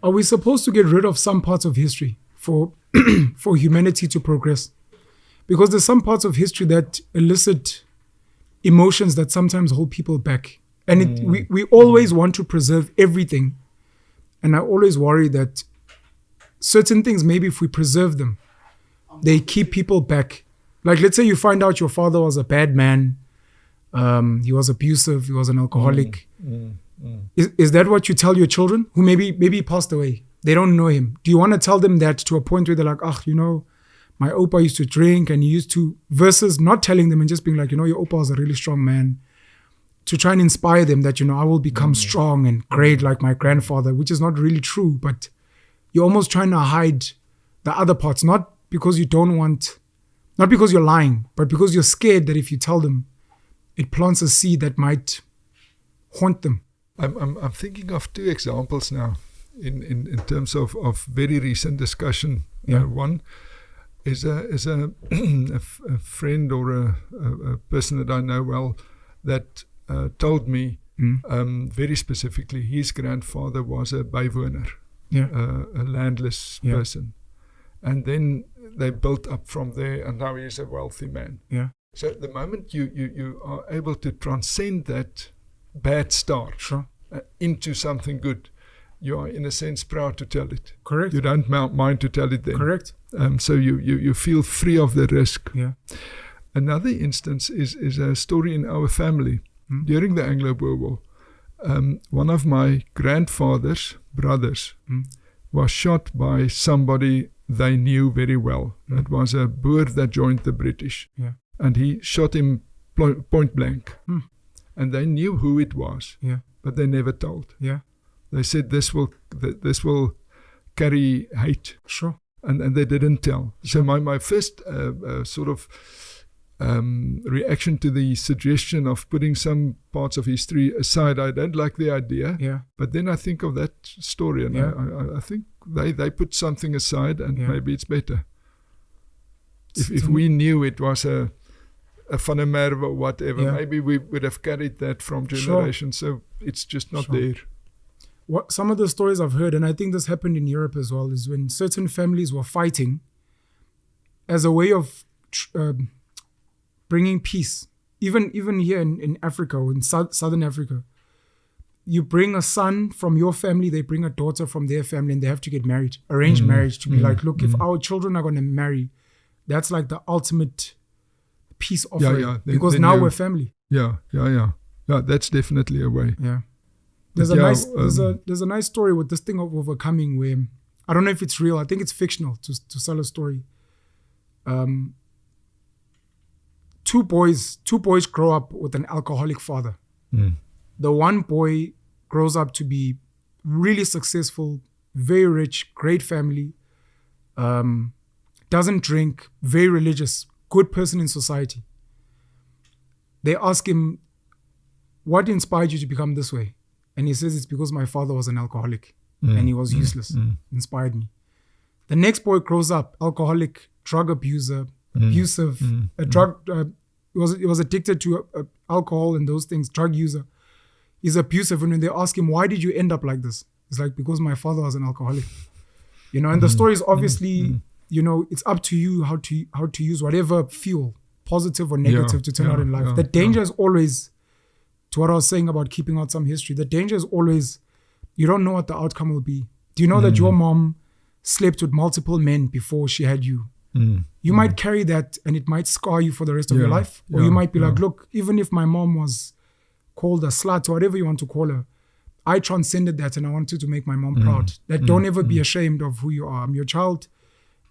Are we supposed to get rid of some parts of history for for humanity to progress? Because there's some parts of history that elicit emotions that sometimes hold people back. And we always want to preserve everything. And I always worry that certain things, maybe if we preserve them, they keep people back. Like, let's say you find out your father was a bad man. He was abusive. He was an alcoholic. Is that what you tell your children who maybe he passed away? They don't know him. Do you want to tell them that to a point where they're like, my Opa used to drink and he used to, versus not telling them and just being like, your Opa was a really strong man, to try and inspire them that, I will become strong and great like my grandfather, which is not really true, but you're almost trying to hide the other parts, not because you don't want, not because you're lying, but because you're scared that if you tell them, it plants a seed that might haunt them. I'm thinking of two examples now in terms of very recent discussion. Yeah. One is a friend or a person that I know well that told me very specifically his grandfather was a bywoner, a landless person. And then they built up from there, and now he's a wealthy man. Yeah. So the moment you are able to transcend that bad start into something good, you are in a sense proud to tell it. Correct. You don't mind to tell it then. Correct. So you feel free of the risk. Yeah. Another instance is a story in our family. During the Anglo-Boer War, one of my grandfather's brothers was shot by somebody they knew very well. It was a Boer that joined the British. Yeah. And he shot him point blank. And they knew who it was, but they never told. Yeah. They said this will carry hate. Sure. And they didn't tell. So my first sort of reaction to the suggestion of putting some parts of history aside, I don't like the idea. Yeah. But then I think of that story, and I think they put something aside, and maybe it's better. If we knew it was a Van der Merwe or whatever, maybe we would have carried that from generation. So it's just not there. What some of the stories I've heard, and I think this happened in Europe as well, is when certain families were fighting as a way of bringing peace. Even here in Africa, or in Southern Africa, you bring a son from your family, they bring a daughter from their family, and they have to get married, arranged marriage, to be like, look, if our children are going to marry, that's like the ultimate peace offering, because now we're family. Yeah, that's definitely a way. Yeah. There's a nice story with this thing of overcoming where, I don't know if it's real, I think it's fictional to sell a story. Two boys grow up with an alcoholic father. The one boy grows up to be really successful, very rich, great family, doesn't drink, very religious, good person in society. They ask him, what inspired you to become this way? And he says, it's because my father was an alcoholic and he was useless. Inspired me. The next boy grows up, alcoholic, drug abuser, abusive, he was addicted to alcohol and those things, drug user. He's abusive. And when they ask him, why did you end up like this? It's like, because my father was an alcoholic. And the story is obviously, it's up to you how to use whatever fuel, positive or negative, to turn out in life. The danger is always, to what I was saying about keeping out some history, the danger is always, you don't know what the outcome will be. Do you know that your mom slept with multiple men before she had you? You might carry that and it might scar you for the rest of your life. Or you might be like, look, even if my mom was called a slut or whatever you want to call her, I transcended that and I wanted to make my mom proud. That don't ever be ashamed of who you are. I'm your child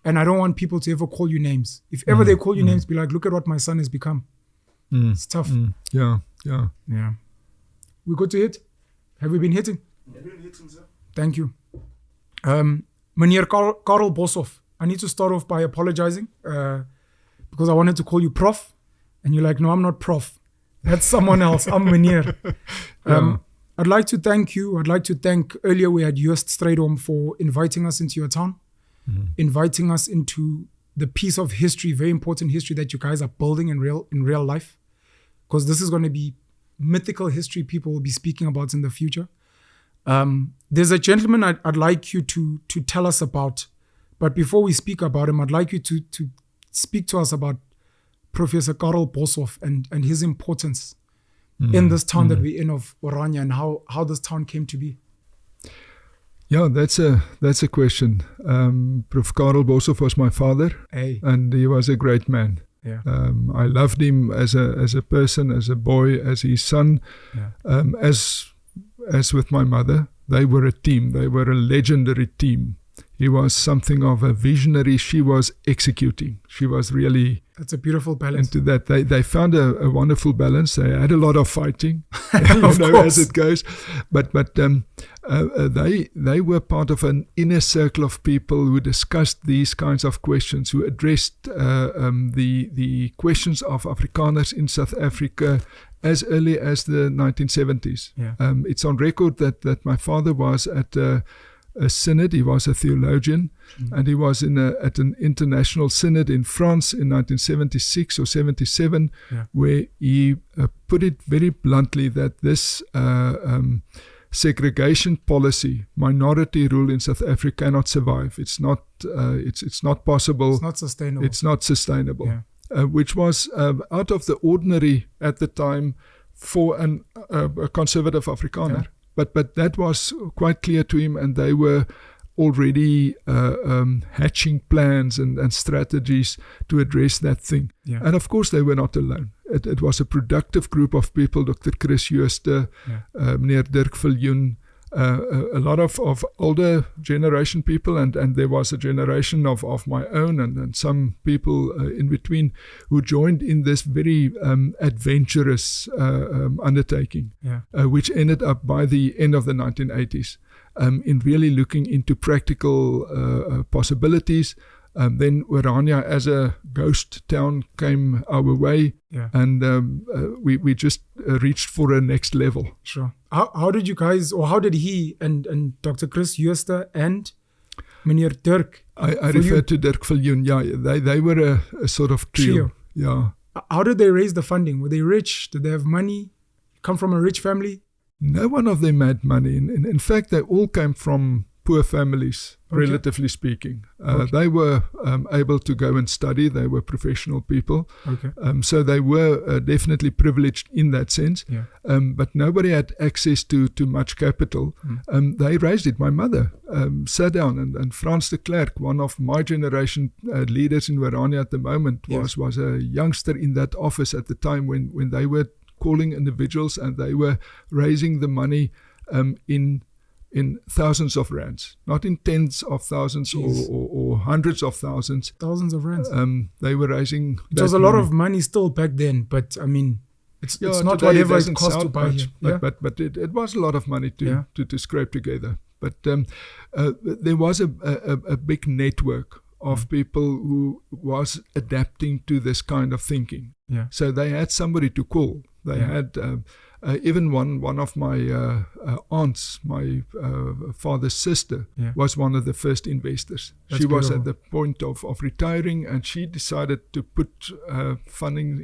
and I don't want people to ever call you names. If ever they call you names, be like, look at what my son has become. It's tough. Yeah. We go to hit? Have we been hitting? Yeah, we've been hitting, sir. Thank you. Meneer Carel Boshoff, I need to start off by apologizing because I wanted to call you Prof. And you're like, no, I'm not Prof. That's someone else. I'm Meneer. I'd like to thank you. I'd like to thank, earlier we had Joost Strydom for inviting us into your town, inviting us into the piece of history, very important history that you guys are building in real life. Because this is going to be mythical history people will be speaking about in the future. There's a gentleman I'd like you to tell us about, but before we speak about him, I'd like you to speak to us about Professor Carel Boshoff and his importance in this town that we're in of Orania, and how this town came to be. Yeah, that's a question. Prof. Carel Boshoff was my father, and he was a great man. Yeah. I loved him as a person, as a boy, as his son. Yeah. As with my mother, they were a team. They were a legendary team. He was something of a visionary. She was executing. She was really... That's a beautiful balance. Into that, they found a wonderful balance. They had a lot of fighting, course. As it goes. But they were part of an inner circle of people who discussed these kinds of questions, who addressed the questions of Afrikaners in South Africa as early as the 1970s. Yeah. It's on record that my father was at a synod. He was a theologian, and he was at an international synod in France in 1976 or 77, where he put it very bluntly that this segregation policy, minority rule in South Africa cannot survive. It's not possible. It's not sustainable. It's not sustainable. Yeah. Which was out of the ordinary at the time for a conservative Afrikaner. Yeah. But that was quite clear to him, and they were already hatching plans and strategies to address that thing. Yeah. And of course, they were not alone. It was a productive group of people, Dr. Chris Jooste, Meneer Dirk Viljoen, a lot of older generation people, and there was a generation of my own and some people in between who joined in this very adventurous undertaking, which ended up by the end of the 1980s in really looking into practical possibilities. Then Orania as a ghost town came our way, and we just reached for a next level. Sure. How did you guys, or how did he and Dr. Chris Jooste and Meneer Dirk? I refer to Dirk Viljoen. Yeah, they were a sort of trio. Yeah. How did they raise the funding? Were they rich? Did they have money? Come from a rich family? No one of them had money. In fact, they all came from poor families, relatively speaking. They were able to go and study. They were professional people. So they were definitely privileged in that sense. But nobody had access to much capital. They raised it. My mother sat down, and Frans de Klerk, one of my generation leaders in Orania at the moment, was a youngster in that office at the time when they were calling individuals, and they were raising the money in thousands of rands, not in tens of thousands or hundreds of thousands. Thousands of rands. They were raising. It was a lot of money still back then, but I mean, it's not whatever it cost to buy here. But it was a lot of money to scrape together. But there was a big network of people who was adapting to this kind of thinking. So they had somebody to call. They had even one of my aunts, my father's sister, was one of the first investors. She was at the point of retiring, and she decided to put funding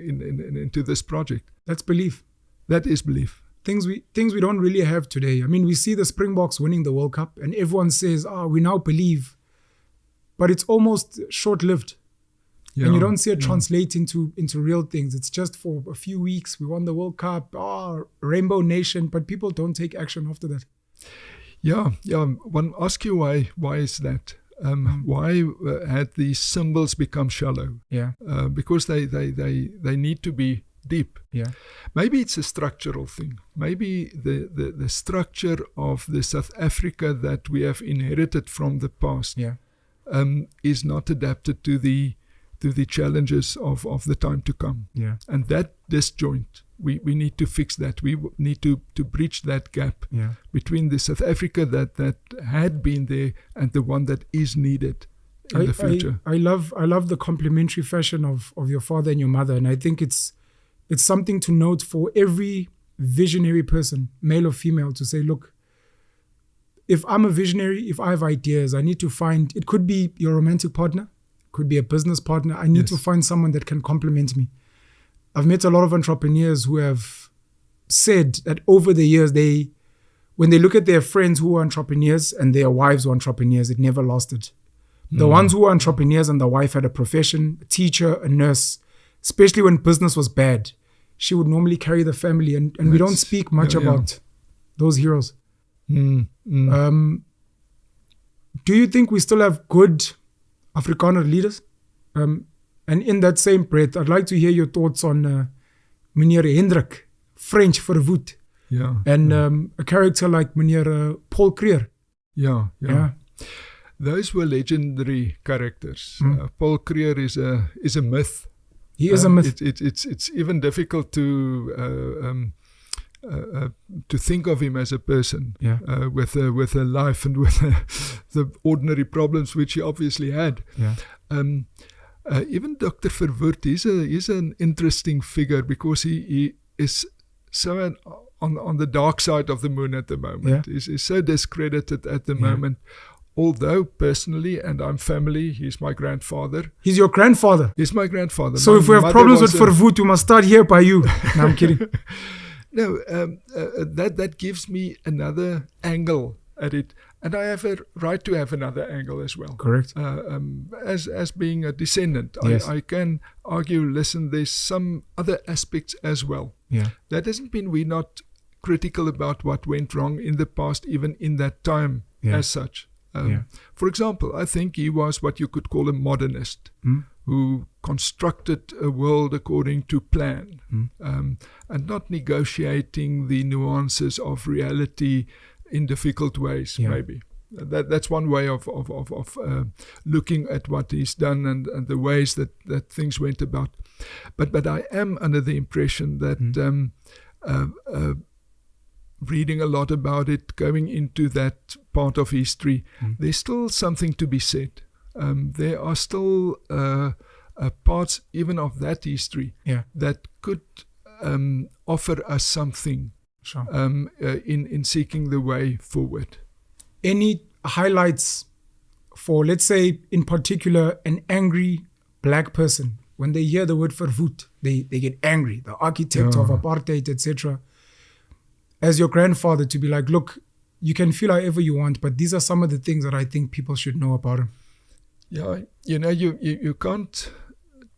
into this project. That's belief. That is belief. Things we don't really have today. I mean, we see the Springboks winning the World Cup, and everyone says, we now believe. But it's almost short-lived. And you don't see it translate into real things. It's just for a few weeks. We won the World Cup, Rainbow Nation, but people don't take action after that. Yeah. One asks you why is that? Why had these symbols become shallow? Because they need to be deep. Maybe it's a structural thing. Maybe the structure of the South Africa that we have inherited from the past is not adapted to the challenges of the time to come. And that disjoint, we need to fix that. We need to bridge that gap between the South Africa that had been there and the one that is needed in the future. I love the complementary fashion of your father and your mother, and I think it's something to note for every visionary person, male or female, to say, look, if I'm a visionary, if I have ideas, I need to find, it could be your romantic partner, could be a business partner. I need to find someone that can complement me. I've met a lot of entrepreneurs who have said that over the years they when they look at their friends who are entrepreneurs and their wives who are entrepreneurs, it never lasted. The ones who were entrepreneurs and the wife had a profession, a teacher, a nurse, especially when business was bad, she would normally carry the family. And we don't speak much about those heroes. Do you think we still have good Afrikaner leaders? And in that same breath, I'd like to hear your thoughts on Meneer Hendrik, French Verwoed. Yeah. And a character like Meneer Paul Creer. Yeah. Those were legendary characters. Paul Creer is a myth. He is a myth. It's even difficult to think of him as a person with a life and with the ordinary problems which he obviously had. Even Dr. Verwoerd, he's an interesting figure because he is so on the dark side of the moon at the moment. He's so discredited at the moment. Although personally, and I'm family, he's my grandfather. He's your grandfather? He's my grandfather. So if we have problems with Verwoed, we must start here by you. No, I'm kidding. No, that gives me another angle at it. And I have a right to have another angle as well. Correct. As being a descendant, yes. I can argue, listen, there's some other aspects as well. Yeah. That doesn't mean we're not critical about what went wrong in the past, even in that time as such. For example, I think he was what you could call a modernist who constructed a world according to plan and not negotiating the nuances of reality in difficult ways, maybe. That's one way of looking at what he's done and the ways that things went about. But I am under the impression that reading a lot about it, going into that part of history, there's still something to be said. There are still parts even of that history that could offer us something in seeking the way forward. Any highlights for, let's say, in particular, an angry black person? When they hear the word Verwoed, they get angry. The architect of apartheid, etc. As your grandfather, to be like, look, you can feel however you want, but these are some of the things that I think people should know about him. Yeah, you can't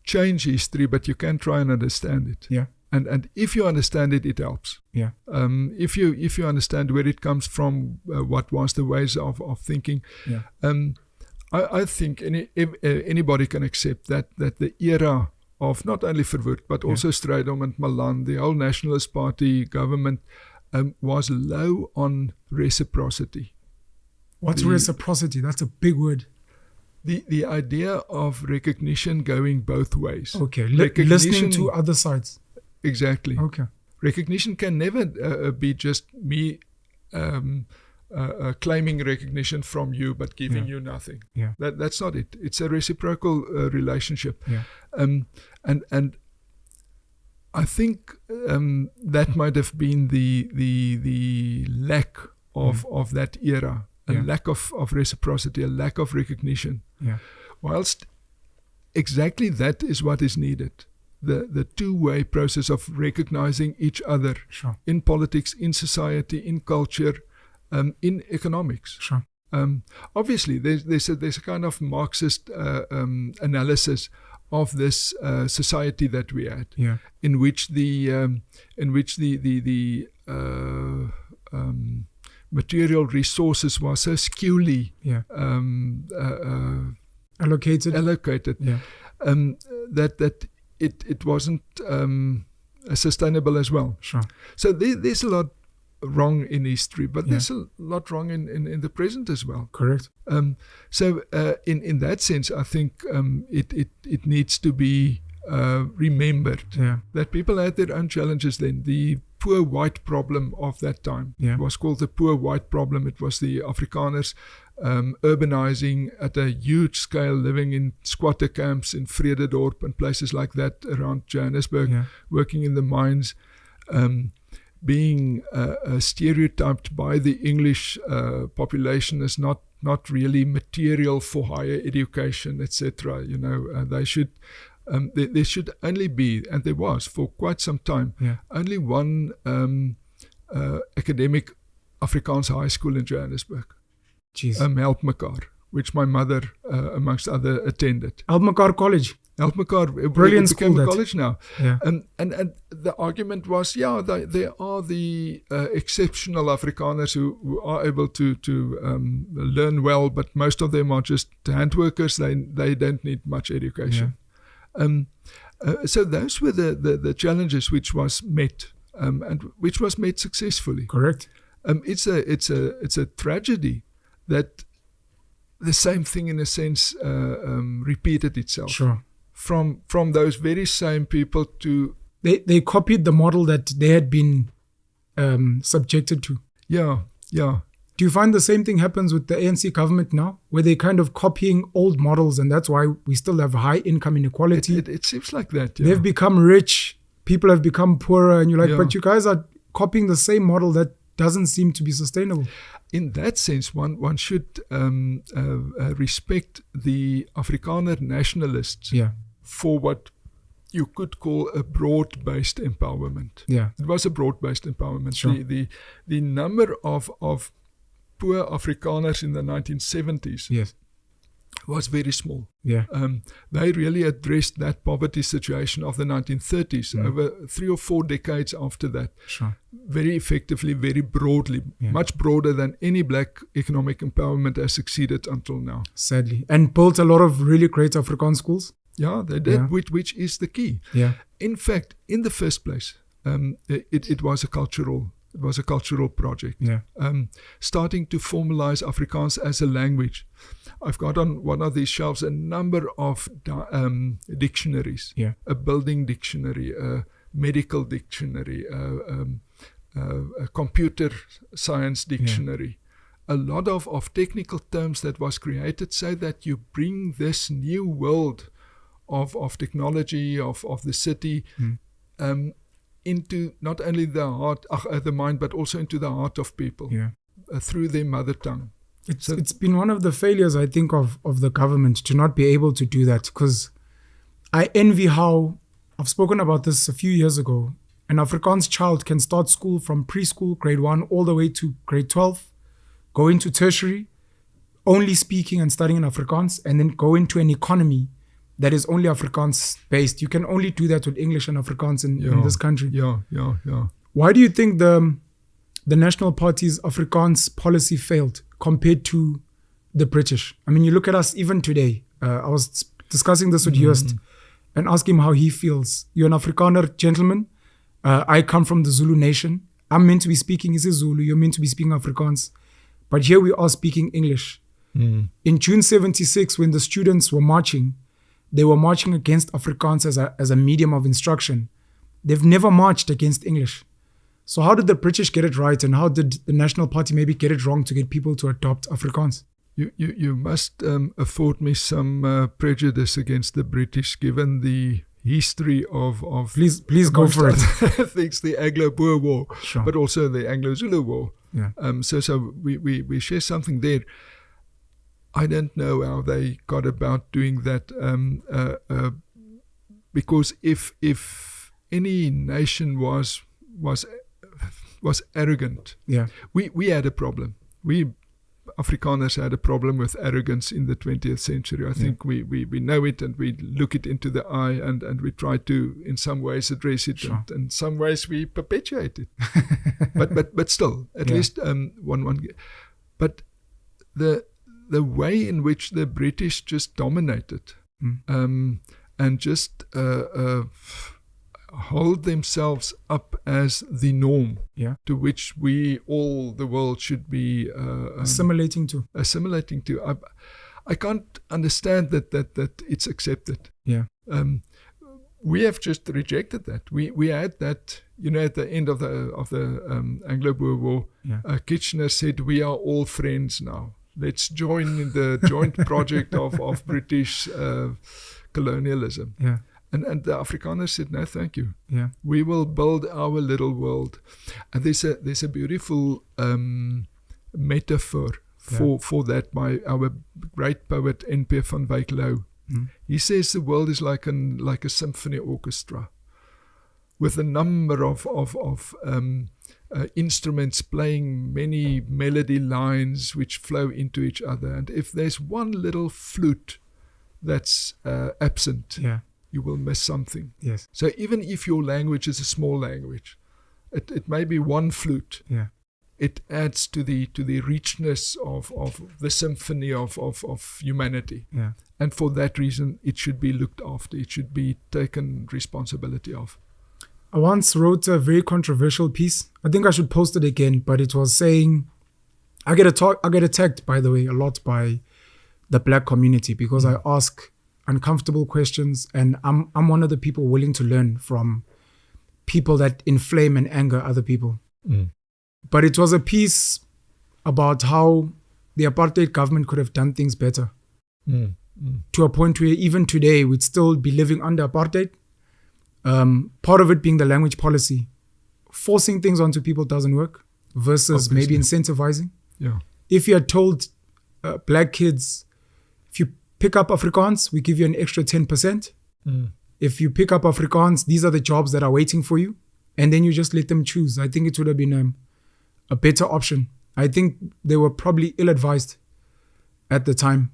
change history, but you can try and understand it. Yeah. And if you understand it, it helps. Yeah. If you understand where it comes from, what was the ways of thinking. Yeah. I think anybody can accept that the era of not only Verwoed, but also Strydom and Malan, the whole Nationalist Party government, was low on reciprocity. What's reciprocity? That's a big word. The idea of recognition going both ways. Okay, listening to other sides. Exactly. Okay. Recognition can never be just me claiming recognition from you, but giving you nothing. Yeah. That's not it. It's a reciprocal relationship. Yeah. And I think that might have been the lack of that era, a lack of reciprocity, a lack of recognition. Yeah. Whilst exactly that is what is needed. The two-way process of recognizing each other in politics, in society, in culture, in economics. Sure. Obviously, there's a kind of Marxist analysis of this society that we had, in which the material resources were so skewly allocated, that it wasn't sustainable as well. Sure. So there's a lot wrong in history, but there's a lot wrong in the present as well. Correct. So in that sense, I think it needs to be remembered that people had their own challenges then. The poor white problem of that time was called the poor white problem. It was the Afrikaners urbanizing at a huge scale, living in squatter camps in Vrededorp and places like that around Johannesburg, working in the mines, being stereotyped by the English population as not really material for higher education, etc. They should. There should only be, and there was for quite some time, only one academic Afrikaans high school in Johannesburg. Jeez. Help mekaar, which my mother, amongst other, attended. Help mekaar College. Help mekaar, Brilliant it became school a that. college now. Yeah. And the argument was, there are the exceptional Afrikaners who are able to learn well, but most of them are just hand workers. They don't need much education. Yeah. So those were the challenges which was met, and which was met successfully. Correct. It's a tragedy that the same thing, in a sense, repeated itself. Sure. From those very same people to... They copied the model that they had been subjected to. Yeah. Do you find the same thing happens with the ANC government now, where they're kind of copying old models, and that's why we still have high income inequality? It seems like that, yeah. They've become rich, people have become poorer, and you're like, Yeah. but you guys are copying the same model that doesn't seem to be sustainable. In that sense, one should respect the Afrikaner nationalists Yeah. for what you could call a broad-based empowerment. Yeah. It was a broad-based empowerment. Sure. The number of poor Afrikaners in the 1970s Yes. was very small. Yeah. They really addressed that poverty situation of the 1930s over 3 or 4 decades after that. Sure. Very effectively, very broadly, much broader than any black economic empowerment has succeeded until now. Sadly. And built a lot of really great Afrikaans schools. Yeah, they did, Yeah. which is the key. Yeah. In fact, in the first place, it was a cultural project. Yeah. Starting to formalize Afrikaans as a language. I've got on one of these shelves a number of dictionaries. Yeah. A building dictionary, a medical dictionary, a computer science dictionary. A lot of technical terms that was created so that you bring this new world of technology, of the city, into not only the mind, but also into the heart of people. Yeah. Through their mother tongue. It's been one of the failures, I think, of the government to not be able to do that, because I envy how, I've spoken about this a few years ago, an Afrikaans child can start school from preschool, grade 1, all the way to grade 12, go into tertiary, only speaking and studying in Afrikaans, and then go into an economy that is only Afrikaans based. You can only do that with English and Afrikaans in this country. Yeah. Why do you think the National Party's Afrikaans policy failed compared to the British? I mean, you look at us even today. I was discussing this with Joost and asked him how he feels. You're an Afrikaner gentleman. I come from the Zulu nation. I'm meant to be speaking isiZulu. You're meant to be speaking Afrikaans. But here we are speaking English. In June 76, when the students were marching, they were marching against Afrikaans as a medium of instruction. They've never marched against English. So how did the British get it right, and how did the National Party maybe get it wrong to get people to adopt Afrikaans? You must afford me some prejudice against the British, given the history of Please go for it. Things, the Anglo-Boer War, Sure. but also the Anglo-Zulu War. Yeah. So we share something there. I don't know how they got about doing that, because if any nation was arrogant, we had a problem. We Afrikaners had a problem with arrogance in the 20th century. I think we know it, and we look it into the eye, and we try to, in some ways, address it, Sure. and in some ways we perpetuate it. but still, at least one. But the way in which the British just dominated, and just hold themselves up as the norm, to which all the world should be assimilating to. I can't understand that it's accepted. Yeah. We have just rejected that. We had that, at the end of the Anglo-Boer War. Kitchener said, "We are all friends now. Let's join in the joint project of British colonialism." Yeah. And the Afrikaners said, "No, thank you. Yeah. We will build our little world." And there's a beautiful metaphor for that by our great poet N.P. van Wyk Louw. He says the world is like a symphony orchestra with a number of instruments playing many melody lines which flow into each other. And if there's one little flute that's absent, you will miss something. Yes. So even if your language is a small language, it may be one flute. Yeah. It adds to the richness of the symphony of humanity. Yeah. And for that reason, it should be looked after. It should be taken responsibility of. I once wrote a very controversial piece. I think I should post it again, but it was saying, I get attacked, by the way, a lot by the Black community because I ask uncomfortable questions, and I'm one of the people willing to learn from people that inflame and anger other people. But it was a piece about how the apartheid government could have done things better. To a point where even today we'd still be living under apartheid. Part of it being the language policy. Forcing things onto people doesn't work versus Obviously. maybe incentivizing. Yeah. If you had told Black kids, if you pick up Afrikaans, we give you an extra 10%. If you pick up Afrikaans, these are the jobs that are waiting for you. And then you just let them choose. I think it would have been a better option. I think they were probably ill-advised at the time.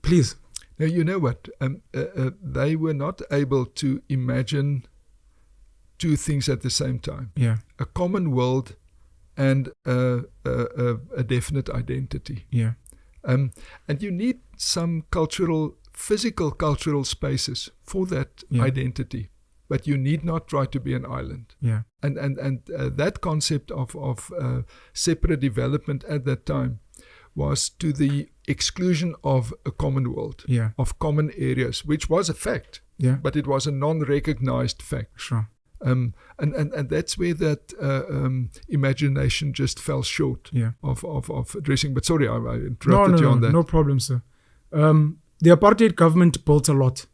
Please. Now, you know what? They were not able to imagine two things at the same time. Yeah. A common world and a definite identity. Yeah. And you need some physical cultural spaces for that identity. But you need not try to be an island. Yeah. And that concept of separate development at that time was to the exclusion of a common world, of common areas, which was a fact, but it was a non-recognized fact. Sure. And that's where that imagination just fell short of addressing. But sorry, I interrupted you on that. No problem, sir. The apartheid government built a lot,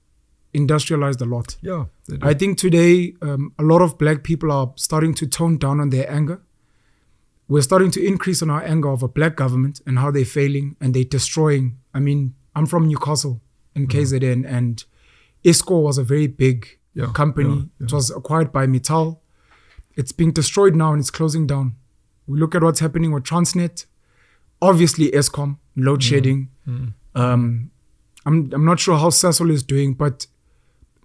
industrialized a lot. Yeah, I think today a lot of Black people are starting to tone down on their anger. We're starting to increase on our anger of a Black government and how they're failing and they're destroying. I mean, I'm from Newcastle in KZN, and ISCO was a very big company. It was acquired by Mittal. It's being destroyed now and it's closing down. We look at what's happening with Transnet. Obviously, Eskom, load shedding. I'm not sure how Sasol is doing, but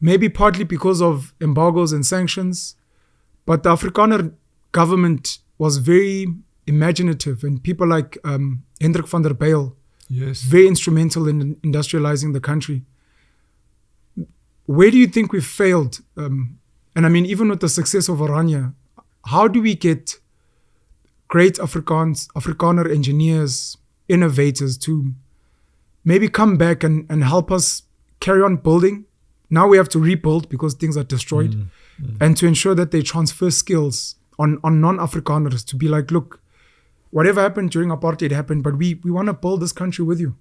maybe partly because of embargoes and sanctions. But the Afrikaner government was very imaginative, and people like Hendrik van der Bijl, very instrumental in industrializing the country. Where do you think we failed? And I mean, even with the success of Orania, how do we get great Afrikaner engineers, innovators to maybe come back and help us carry on building? Now we have to rebuild because things are destroyed, and to ensure that they transfer skills on non-Afrikaners to be like, look, whatever happened during apartheid happened, but we want to build this country with you.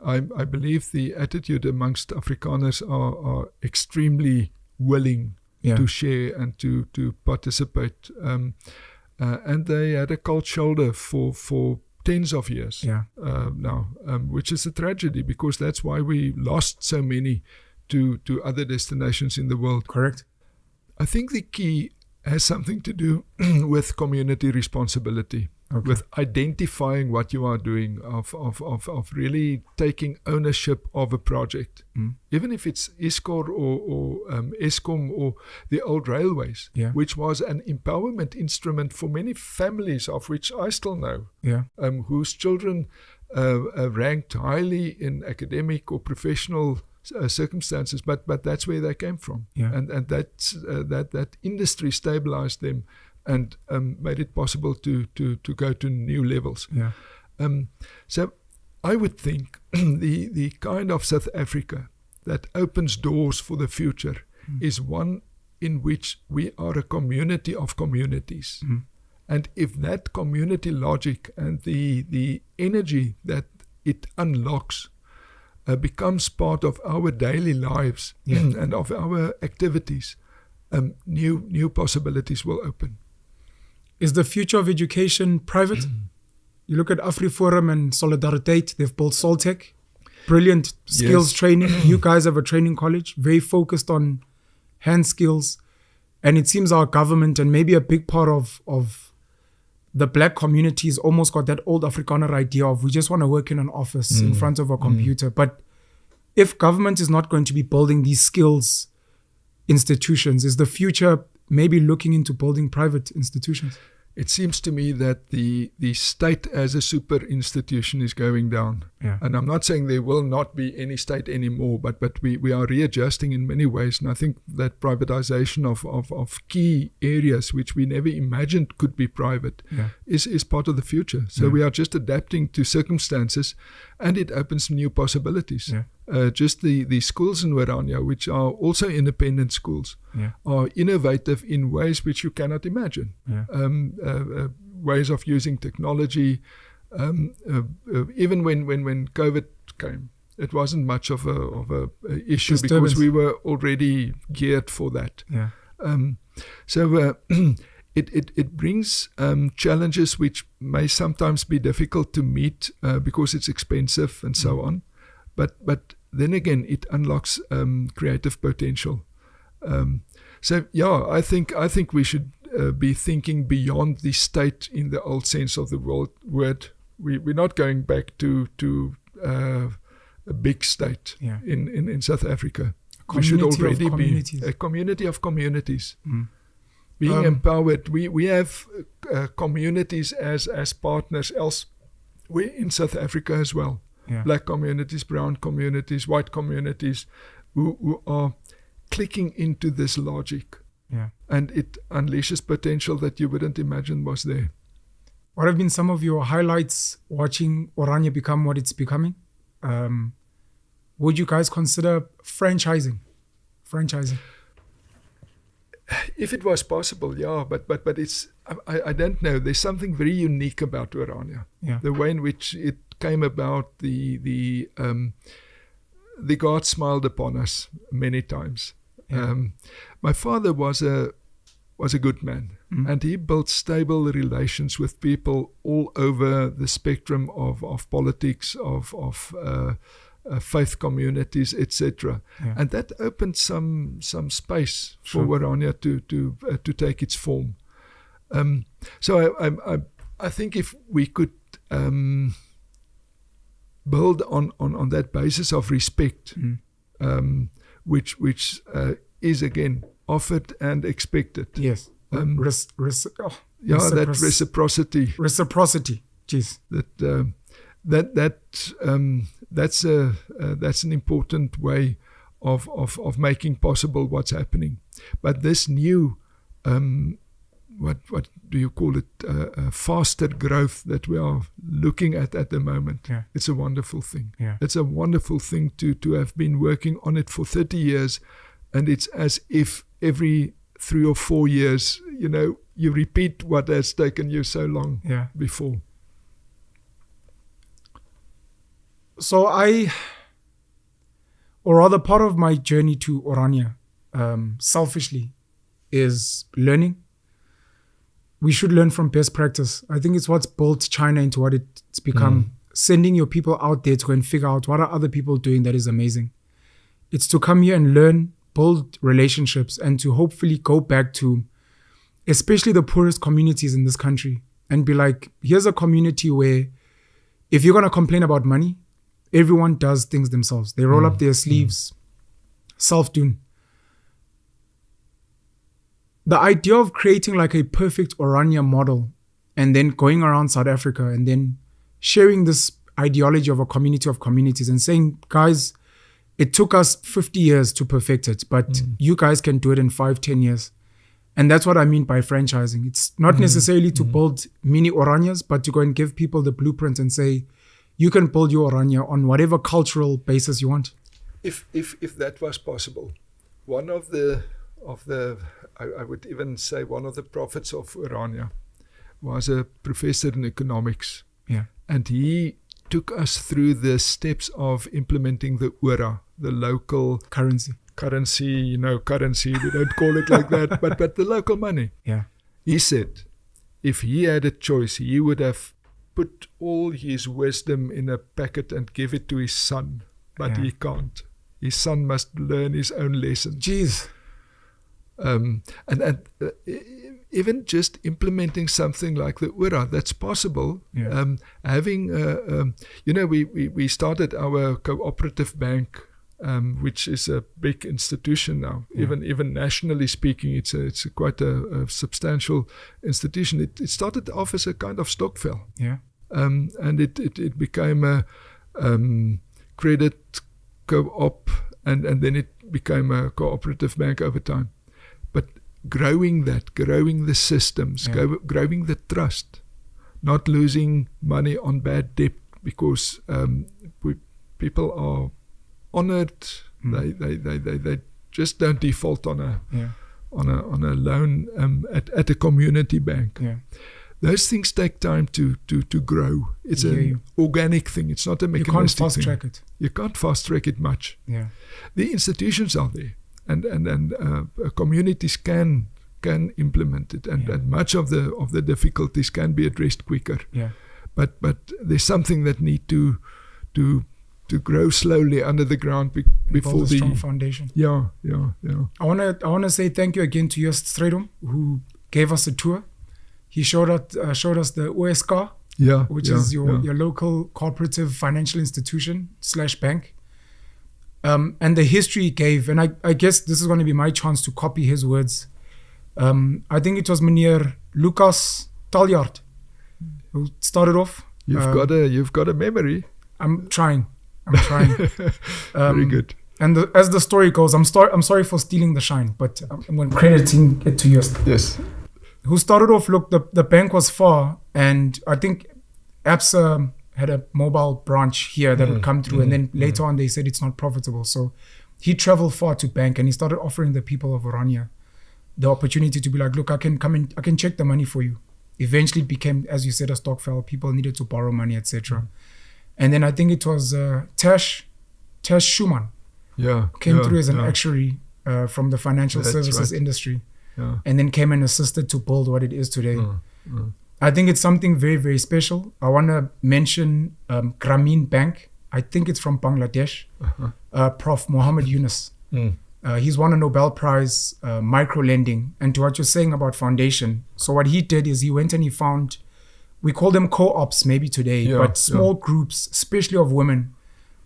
I believe the attitude amongst Afrikaners are extremely willing to share and to participate. And they had a cold shoulder for tens of years now, which is a tragedy because that's why we lost so many to other destinations in the world. Correct. I think the key has something to do with community responsibility, with identifying what you are doing, of really taking ownership of a project. Even if it's ISCOR or Eskom or the old railways, which was an empowerment instrument for many families, of which I still know, whose children ranked highly in academic or professional circumstances, but that's where they came from, and that industry stabilized them and made it possible to go to new levels. So I would think the kind of South Africa that opens doors for the future is one in which we are a community of communities, and if that community logic and the energy that it unlocks becomes part of our daily lives and of our activities, new possibilities will open. Is the future of education private? You look at AfriForum and Solidariteit, they've built Soltech, brilliant skills training. You guys have a training college, very focused on hand skills. And it seems our government and maybe a big part of the black communities almost got that old Afrikaner idea of we just want to work in an office in front of a computer. But if government is not going to be building these skills institutions, is the future maybe looking into building private institutions? It seems to me that the state as a super institution is going down. Yeah. And I'm not saying there will not be any state anymore, but we are readjusting in many ways. And I think that privatization of key areas which we never imagined could be private is part of the future. So we are just adapting to circumstances, and it opens new possibilities. Yeah. Just the schools in Orania, which are also independent schools, are innovative in ways which you cannot imagine. Ways of using technology. Even when COVID came, it wasn't much of a issue because we were already geared for that. Yeah. So it brings challenges which may sometimes be difficult to meet because it's expensive and so on. But then again, it unlocks creative potential. I think we should be thinking beyond the state in the old sense of the word. We're not going back to a big state in South Africa. We should already be a community of communities. Being empowered. We have communities as partners elsewhere in South Africa as well. Yeah. Black communities, brown communities, white communities who are clicking into this logic. Yeah. And it unleashes potential that you wouldn't imagine was there. What have been some of your highlights watching Orania become what it's becoming? Would you guys consider franchising? If it was possible, yeah, but it's I don't know. There's something very unique about Orania. Yeah. The way in which it came about, the God smiled upon us many times. Yeah. My father was a good man, and he built stable relations with people all over the spectrum of politics, of faith communities, etc. Yeah. And that opened some space for Orania to take its form. So I think if we could build on that basis of respect, which is again offered and expected. Yes. That reciprocity. Reciprocity. Jeez. That's an important way of making possible what's happening. But this new what do you call it? Faster growth that we are looking at the moment. Yeah. It's a wonderful thing. Yeah. It's a wonderful thing to have been working on it for 30 years, and it's as if every 3 or 4 years, you repeat what has taken you so long before. So part of my journey to Orania, selfishly, is learning. We should learn from best practice. I think it's what's built China into what it's become. Sending your people out there to go and figure out what are other people doing that is amazing. It's to come here and learn, build relationships, and to hopefully go back to especially the poorest communities in this country and be like, here's a community where if you're going to complain about money, everyone does things themselves. They roll up their sleeves, self-doing. The idea of creating like a perfect Orania model and then going around South Africa and then sharing this ideology of a community of communities and saying, guys, it took us 50 years to perfect it, but you guys can do it in 5-10 years. And that's what I mean by franchising. It's not necessarily to build mini Oranias, but to go and give people the blueprint and say, you can build your Orania on whatever cultural basis you want. If that was possible, one of the I would even say one of the prophets of Orania was a professor in economics. Yeah. And he took us through the steps of implementing the ora, the local currency. Currency, we don't call it like that, but the local money. Yeah. He said, if he had a choice, he would have put all his wisdom in a packet and give it to his son, but he can't. His son must learn his own lesson. Jeez. Even just implementing something like the URA, that's possible. Yeah. Having, we started our cooperative bank, which is a big institution now. Yeah. Even nationally speaking, it's quite a substantial institution. It started off as a kind of stokvel. Yeah. And it became a credit co-op, and then it became a cooperative bank over time. But growing the systems, growing the trust, not losing money on bad debt, because people are honored. They just don't default on a loan at a community bank. Yeah. Those things take time to grow. It's an organic thing. It's not a mechanistic thing. You can't fast track it. You can't fast track it much. Yeah. The institutions are there, and communities can implement it, and much of the difficulties can be addressed quicker. Yeah. But there's something that need to grow slowly under the ground before build a strong foundation. Yeah. I wanna say thank you again to Joost Strydom, who gave us a tour. He showed us the OSK, which is your local cooperative financial institution / bank. And the history he gave, and I guess this is going to be my chance to copy his words. I think it was Meneer Lucas Taljaard who started off. You've got a memory. I'm trying. Very good. And as the story goes, I'm sorry for stealing the shine, but I'm crediting it to Joost. Yes. Who started off, look, the bank was far, and I think Absa had a mobile branch here that would come through, and then later on they said it's not profitable. So he traveled far to bank, and he started offering the people of Orania the opportunity to be like, look, I can come in, I can check the money for you. Eventually it became, as you said, a stokvel. People needed to borrow money, etc. And then I think it was Tash Schumann came through as an actuary from the financial services industry. Yeah. And then came and assisted to build what it is today. I think it's something very, very special. I want to mention Grameen Bank. I think it's from Bangladesh. Prof. Muhammad Yunus. He's won a Nobel Prize micro lending. And to what you're saying about foundation, so what he did is he went and he found, we call them co-ops maybe today, but small groups, especially of women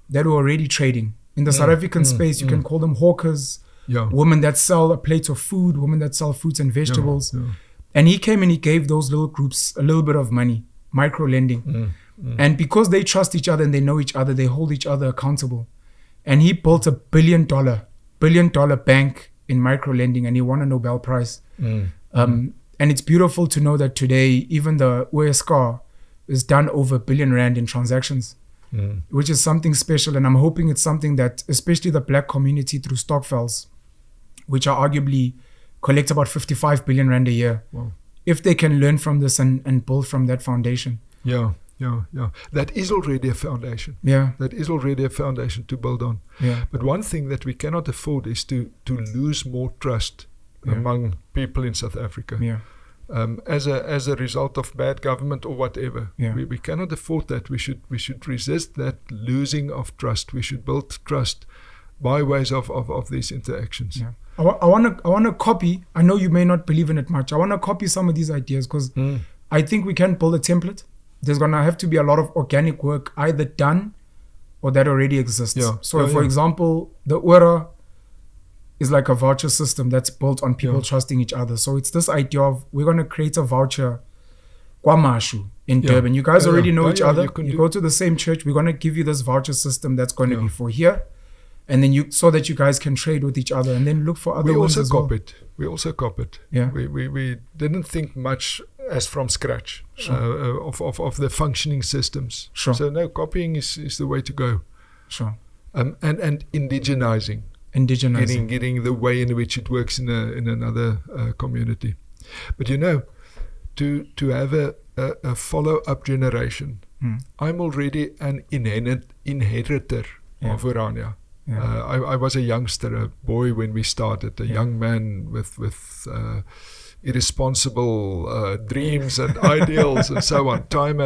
that were already trading. In the South African space, you can call them hawkers. Women that sell a plate of food, women that sell fruits and vegetables. And he came and he gave those little groups a little bit of money, micro lending. And because they trust each other and they know each other, they hold each other accountable. And he built a $1 billion bank in micro lending, and he won a Nobel Prize. And it's beautiful to know that today, even the OSK is done over R1 billion in transactions. Which is something special, and I'm hoping it's something that, especially the black community through stokvels, which are arguably collect about 55 billion rand a year. Wow. If they can learn from this and build from that foundation. Yeah. That is already a foundation. That is already a foundation to build on. But one thing that we cannot afford is to lose more trust among people in South Africa. As a result of bad government or whatever. We cannot afford that. We should resist that losing of trust. We should build trust by ways of these interactions. I want to copy. I know you may not believe in it much. I want to copy some of these ideas because I think we can build a template. There's gonna have to be a lot of organic work either done or that already exists. For example, the URA is like a voucher system that's built on people trusting each other. So it's this idea of we're going to create a voucher kwamashu in Durban. You guys already know each other. You go to the same church. We're going to give you this voucher system that's going to be for here. And then so that you guys can trade with each other and then look for other ones as well. We also copy it. We didn't think much as from scratch of the functioning systems. So no, copying is the way to go. And indigenizing. Getting the way in which it works in another community. But to have a follow-up generation, I'm already an inheritor of Orania. I was a youngster, a boy when we started, a young man with irresponsible dreams and ideals and so on. Time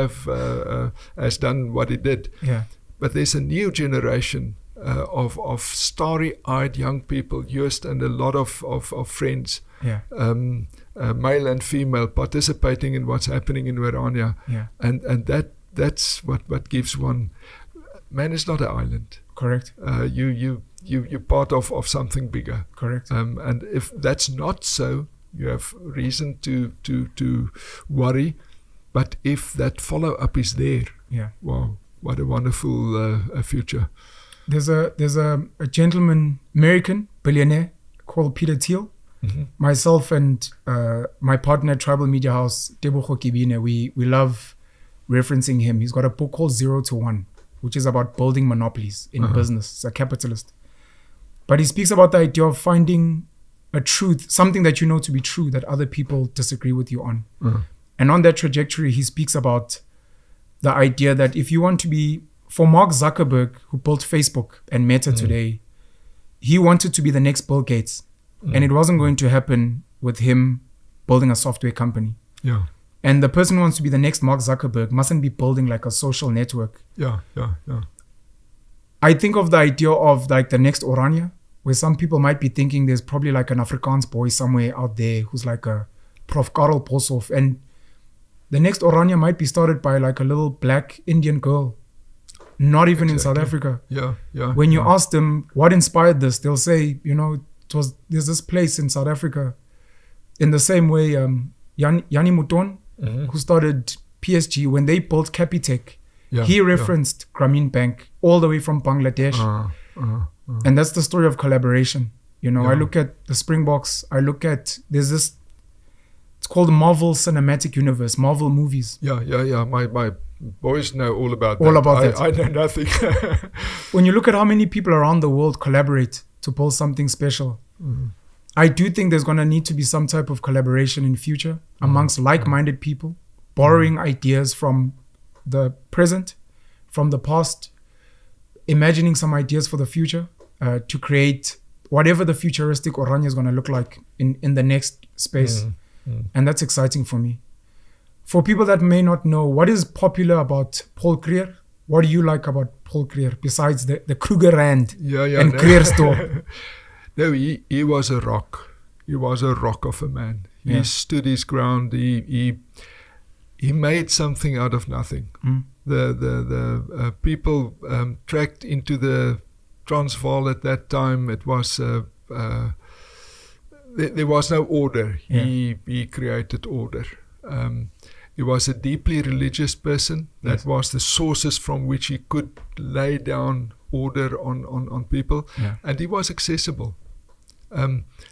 has done what it did. But there's a new generation of starry-eyed young people, Joost and a lot of friends, male and female, participating in what's happening in Orania. And that's what gives one. Man is not an island. Correct. You're part of something bigger. Correct. And if that's not so, you have reason to worry. But if that follow-up is there, wow, what a wonderful future. There's a gentleman, American billionaire called Peter Thiel. Myself and my partner at Tribal Media House, Tebogo Kibine, we love referencing him. He's got a book called 0 to 1, which is about building monopolies in business. It's a capitalist. But he speaks about the idea of finding a truth, something that you know to be true that other people disagree with you on. And on that trajectory, he speaks about the idea that if you want to be, for Mark Zuckerberg, who built Facebook and Meta today, he wanted to be the next Bill Gates. And it wasn't going to happen with him building a software company. And the person who wants to be the next Mark Zuckerberg mustn't be building like a social network. I think of the idea of like the next Orania, where some people might be thinking there's probably like an Afrikaans boy somewhere out there who's like a Prof. Carel Boshoff. And the next Orania might be started by like a little black Indian girl, not even in South Africa. When you ask them what inspired this, they'll say, there's this place in South Africa. In the same way, Yanni Mouton, who started PSG, when they built Capitec, he referenced Grameen Bank all the way from Bangladesh. And that's the story of collaboration. I look at the Springboks, there's this, it's called Marvel Cinematic Universe, Marvel movies. My boys know all about that. I know nothing. When you look at how many people around the world collaborate to build something special, I do think there's going to need to be some type of collaboration in future amongst like-minded people, borrowing ideas from the present, from the past, imagining some ideas for the future to create whatever the futuristic Orania is going to look like in the next space. And that's exciting for me. For people that may not know, what is popular about Paul Creer? What do you like about Paul Creer besides the Kruger Rand and Creer store? No, he was a rock. He was a rock of a man. He stood his ground. He made something out of nothing. The people tracked into the Transvaal at that time. It was there was no order. He created order. He was a deeply religious person. That was the sources from which he could lay down order on people, and he was accessible.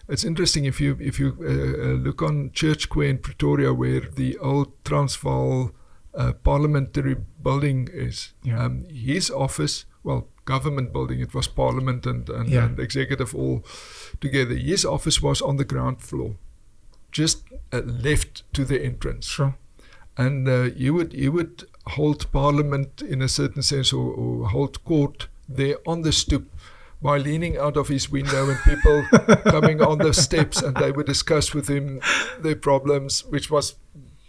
It's interesting if you look on Church Square in Pretoria, where the old Transvaal parliamentary building is. His office, government building, it was parliament and executive all together. His office was on the ground floor, just left to the entrance. Sure. And he would hold parliament in a certain sense, or hold court there on the stoep, by leaning out of his window and people coming on the steps, and they would discuss with him their problems, which was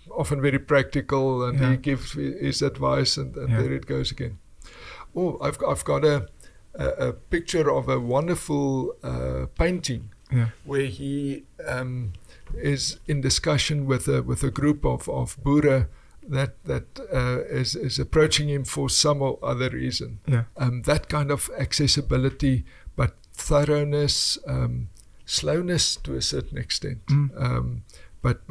often very practical, and he gives his advice, and there it goes again. Oh, I've got a picture of a wonderful painting where he is in discussion with a group of Boere that is approaching him for some or other reason. That kind of accessibility, but thoroughness, slowness to a certain extent. But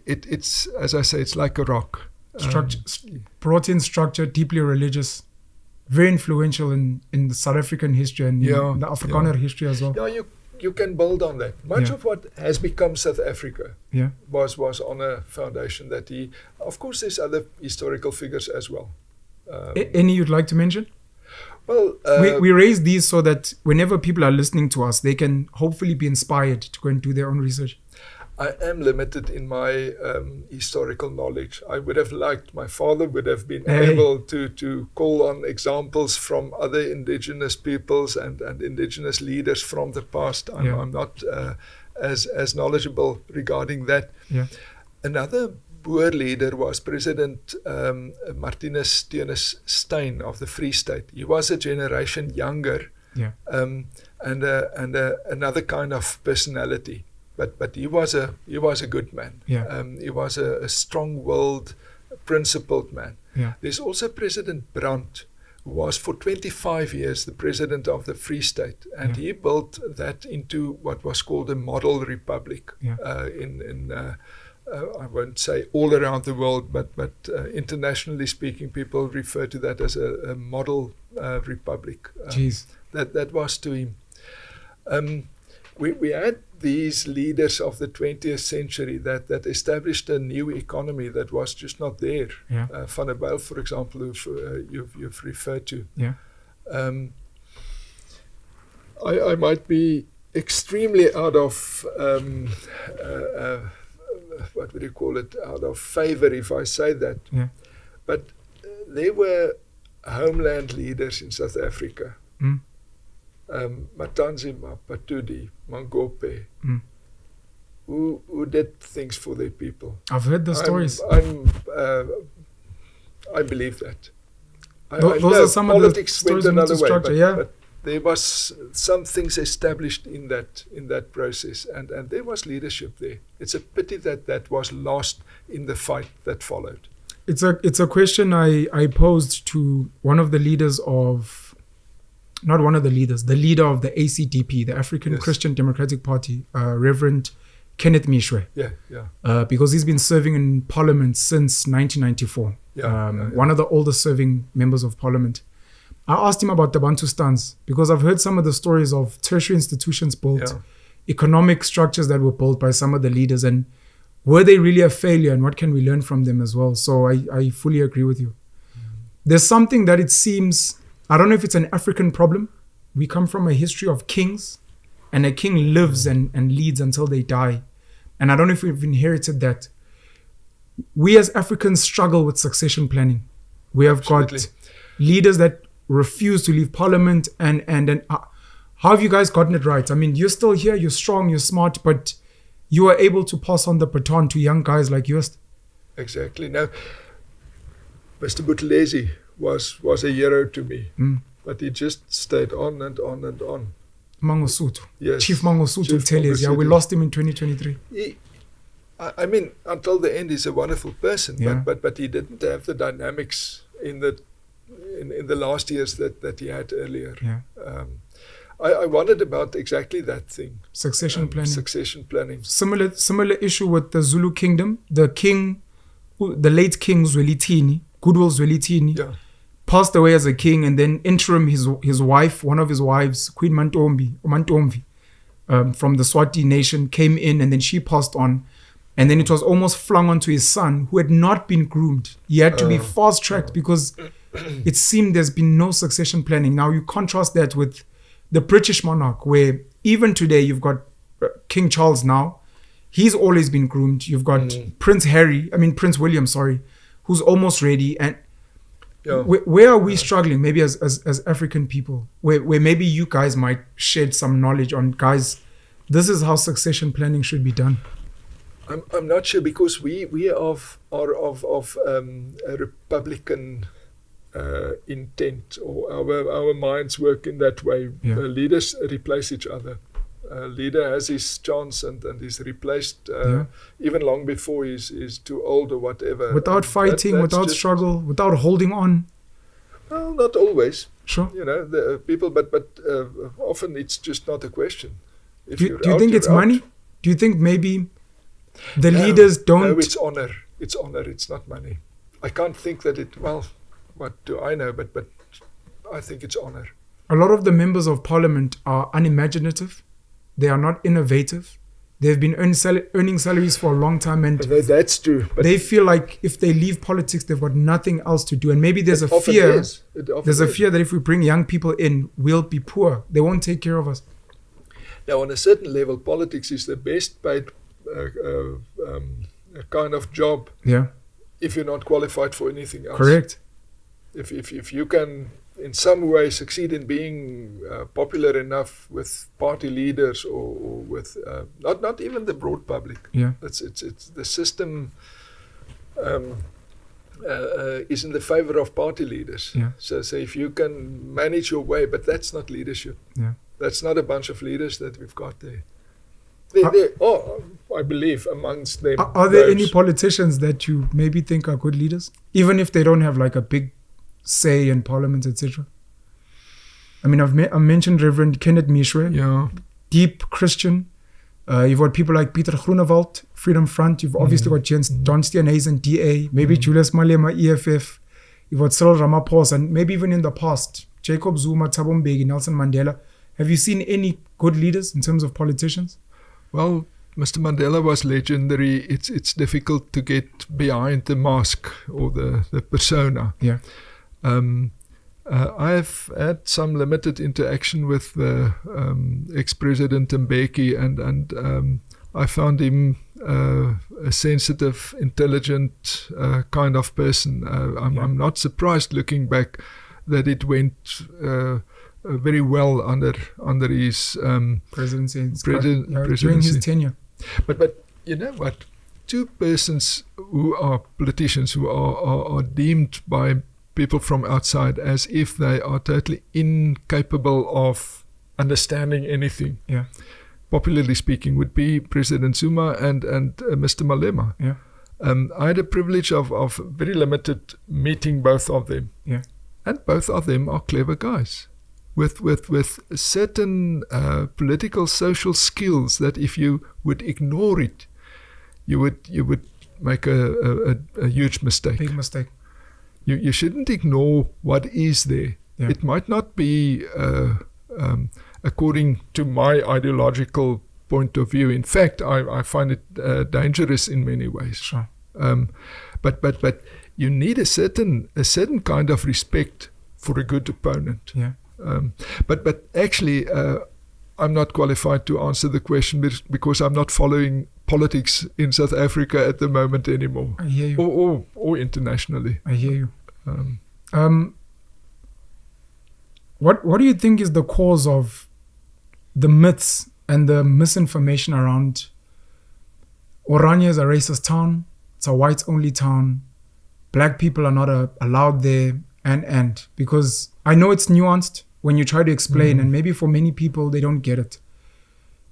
it's, as I say, it's like a rock. Brought in structure, deeply religious, very influential in the South African history and in the Afrikaner history as well. You can build on that. Much of what has become South Africa was on a foundation that he... Of course, there's other historical figures as well. Any you'd like to mention? Well, we raise these so that whenever people are listening to us, they can hopefully be inspired to go and do their own research. I am limited in my historical knowledge. I would have liked, my father would have been able to call on examples from other indigenous peoples and indigenous leaders from the past. I'm not as knowledgeable regarding that. Another Boer leader was President Martinus Steunus Steyn of the Free State. He was a generation younger, and another kind of personality. But he was a good man. He was a strong-willed, principled man. There's also President Brandt, who was for 25 years the president of the Free State, and he built that into what was called a model republic. I won't say all around the world, but internationally speaking, people refer to that as a model republic. That was to him. We had these leaders of the 20th century that established a new economy that was just not there. Van der Bijl, for example, you've referred to. I might be extremely out of what would you call it? Out of favor if I say that. But there were homeland leaders in South Africa. Matanzima, Patudi, Mangope, who did things for their people. I've heard the stories. I believe that. Those are some of the stories we need to structure, but there was some things established in that process, and there was leadership there. It's a pity that was lost in the fight that followed. It's a question I posed to one of the leaders of. Not one of the leaders, the leader of the ACDP, the African Christian Democratic Party, Reverend Kenneth Mishwe. Because he's been serving in Parliament since 1994. One of the oldest serving members of Parliament. I asked him about the Bantustans because I've heard some of the stories of tertiary institutions built, economic structures that were built by some of the leaders, and were they really a failure, and what can we learn from them as well? So I fully agree with you. There's something that it seems... I don't know if it's an African problem. We come from a history of kings, and a king lives and leads until they die. And I don't know if we've inherited that. We as Africans struggle with succession planning. We have got leaders that refuse to leave parliament. And how have you guys gotten it right? I mean, you're still here, you're strong, you're smart, but you are able to pass on the baton to young guys like yours. Exactly. Now, Mr. Buthelezi was a hero to me, but he just stayed on and on and on. Mangosuthu. Chief Mangosuthu will tell us, we lost him in 2023. I mean, until the end, he's a wonderful person, but he didn't have the dynamics in the last years that he had earlier. I wondered about exactly that thing. Succession planning. Similar issue with the Zulu kingdom. The late King Zwelithini, Goodwill Zwelithini, passed away as a king, and then interim his wife, one of his wives, Queen Mantombi, from the Swati nation, came in, and then she passed on, and then it was almost flung onto his son, who had not been groomed. He had to be fast-tracked because it seemed there's been no succession planning. Now you contrast that with the British monarch, where even today you've got King Charles now. He's always been groomed. You've got Prince William, who's almost ready. And where are we struggling, maybe as African people, where maybe you guys might shed some knowledge on, guys, this is how succession planning should be done? I'm not sure, because we are of a Republican intent, or our minds work in that way. Leaders replace each other. Leader has his chance and is replaced even long before he's too old or whatever. Without fighting, without struggle, without holding on. Well, not always. Sure. The people, but often it's just not a question. Do you think it's money? Do you think maybe the leaders don't? No, it's honor. It's honor. It's not money. I can't think that it. Well, what do I know? But I think it's honor. A lot of the members of parliament are unimaginative. They are not innovative. They've been earning salaries for a long time, and that's true. But they feel like if they leave politics, they've got nothing else to do. And maybe there's a fear. There's a fear that if we bring young people in, we'll be poor. They won't take care of us. Now, on a certain level, politics is the best paid kind of job. If you're not qualified for anything else. Correct. If you can in some way succeed in being popular enough with party leaders or with not even the broad public. Yeah, it's the system is in the favor of party leaders. Yeah. So if you can manage your way, but that's not leadership. Yeah. That's not a bunch of leaders that we've got there. I believe amongst them. Are there any politicians that you maybe think are good leaders, even if they don't have like a big say in parliament, etc.? I mean, I've mentioned Reverend Kenneth Mishwe, Yeah. deep Christian. You've got people like Peter Groenewald, Freedom Front. You've obviously got John Steenhuisen, DA, maybe Julius Malema, EFF. You've got Cyril Ramaphosa, and maybe even in the past, Jacob Zuma, Thabo Mbeki, Nelson Mandela. Have you seen any good leaders in terms of politicians? Well, Mr. Mandela was legendary. It's difficult to get behind the mask or the persona. Yeah. I've had some limited interaction with the ex-president Mbeki, and I found him a sensitive, intelligent kind of person. I'm not surprised looking back that it went very well under his presidency, presidency. during his tenure. But you know what? Two persons who are politicians who are deemed by people from outside as if they are totally incapable of understanding anything. Yeah. Popularly speaking, would be President Zuma and Mr. Malema. Yeah. I had a privilege of very limited meeting both of them. Yeah. And both of them are clever guys with certain political social skills that if you would ignore it, you would make a huge mistake. Big mistake. You shouldn't ignore what is there. Yeah. It might not be according to my ideological point of view. In fact, I find it dangerous in many ways. Sure. But you need a certain kind of respect for a good opponent. Yeah. But actually, I'm not qualified to answer the question because I'm not following politics in South Africa at the moment anymore. I hear you. Or internationally. I hear you. What do you think is the cause of the myths and the misinformation around Orania is a racist town, it's a whites-only town, black people are not allowed there, and because I know it's nuanced when you try to explain, and maybe for many people they don't get it.